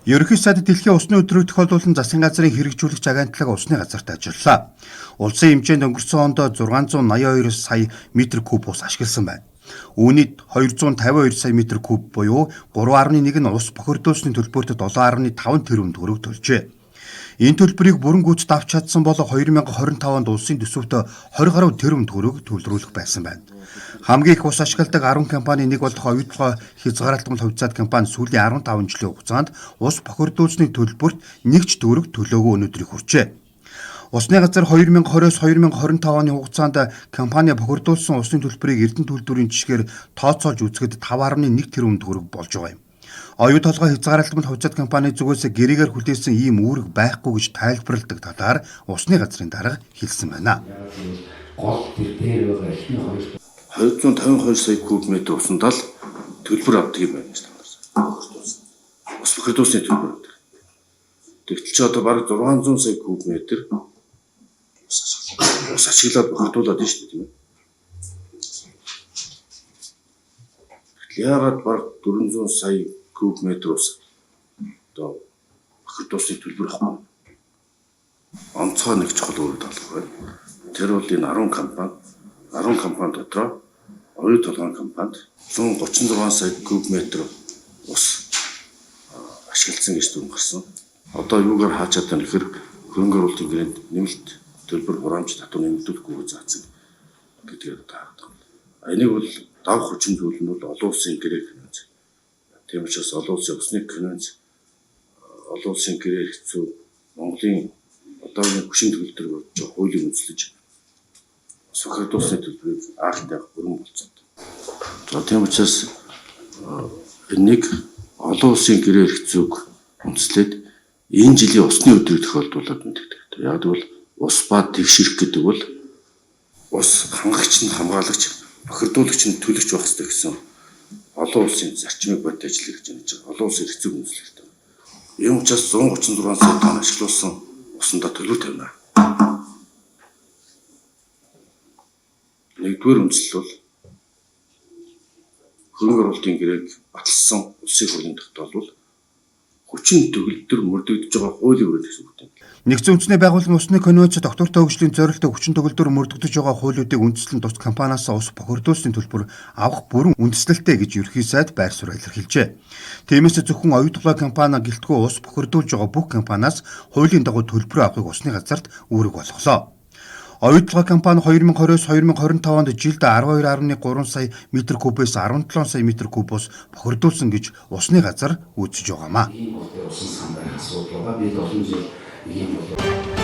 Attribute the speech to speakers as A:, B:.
A: Ерөнхий сайд дэлхийн усны өдрийг тохиолдуулан засгийн газрын хэрэгжүүлэгч агентлаг усны газарт ажиллалаа. Улсын хэмжээнд өнгөрсөн онд 682 сая метр куб ус ашигласан байна. Үүнийг 252 сая метр куб буюу 3.1 нь ус бохирдуулсны төлбөрт 7.5 тэрбум төгрөг төлжээ. Энэ төлбөрийг бүрэн гүйцэд авч чадсан бол 2025 онд улсын төсөвт 20 гаруй тэрбум төгрөг төлрүүлэх байсан байна. Хамгийн их ус ашигладаг 10 компани нэг болох оюутлогоо хязгаарлалтмал хувьцаат компани сүүлийн 15 жилийн хугацаанд ус бохирдуулсны төлбөрт нэг ч төгрөг төлөөгүй өнөөдрийг хүрчээ. Усны газар 2020-с 2025 оны хугацаанд компани бохирдуулсан усны төлбөрийг Эрдэнэ төлбөрийн жишгээр тооцоолж үзэхэд 5.1 тэрбум төгрөг болж байгаа юм. Оюу толгой хязгаарлалтмал хувьцаат компани зүгээс гэрээгээр хүлээсэн ийм үүрэг байхгүй гэж тайлбарладаг талаар усны газрын дарга хэлсэн байна.
B: Гол тэр дээр байгаа эхний
C: 252 сая куб метр усанд л төлбөр авдаг юм байна гэж таньсан. Ус бохирдуулсны төлбөр авдаг. Тэгтэл ч одоо бараг 600 сая куб метр ус ашиглаад бохирдуулаад байна шүү дээ, тийм ээ. Тэгтэл яагаад бараг 400 сая куб метр ус одоо бохирдуулсны төлбөр авахгүй? Онцгой нэг чухал үүрэг талбар байна. Тэр бол энэ 10 компани дотроо оюу толгойн компанид 136 сая куб метр ус ашигласан гэж дүн гарсан. Одоо юугаар хаачаад байна гэхээр хөрөнгө оруулалтын гэрээнд нэмэлт төлбөр хураамж татвар нэмэгдүүлэхгүйгээр заасан гэдгээр таардаг. Энийг бол давх хүчин зүйл нь бол олон улсын гэрээ финанс. Тийм учраас олон улсын усны финанс, олон улсын гэрээ хэцүү Монголын одоогийн хүчин төгөлдөр болж байгаа хуулийн үндэслэж бохирдуулсны төлбөрийг аахтай бүрэн болцоод. За тийм учраас энийг олон улсын гэрээ хэцүүг үндэслээд энэ жилийн усны өдрийг тохиолдуулаад мэддэг. Яг бол ус ба тэгшэрх гэдэг бол ус хангагч нь хамгаалагч, бохирдуулагч нь төлөгч байх хэрэгтэй гэсэн олон улсын зарчмыг бод ажил гэж байна. Олон улсын хэцүүг үндэслэдэг. Ийм учраас 136 сая тонн ашиглуулсан усандаа төлөв тавина. Нэгдүгээр үндэслэл бол хөрөнгө оруулалтын гэрээг баталсан улсын хурлын тогтоол хүчин төгөлдөр мөрдөгдөж байгаа хуулийн үрэлт гэсэн үг.
A: Нэгдсэн үндэсний байгууллагын усны конвенц доктортой хөгжлийн зорилттой хүчин төгөлдөр мөрдөгдөж байгаа хуулиудыг үндэслэн тус компаниас ус бохирдуулсны төлбөр авах бүрэн үндэслэлтэй гэж ерөнхий сайд байр суурь илэрхийлжээ. Тиймээс зөвхөн оюу толгой компани гэлтгүй ус бохирдуулж байгаа бүх компаниас хуулийн дагуу төлбөр авахыг усны газарт үүрэг болголоо. Оюу толгой компани 2020-с 2025 онд жилд 12.3 сая метр кубээс 17 сая метр кубоос бохирдуулсан гэж усны газар үүсэж байгаамаа.
B: ийм усан сан байх асуудал байгаа. Бид олон жил ийм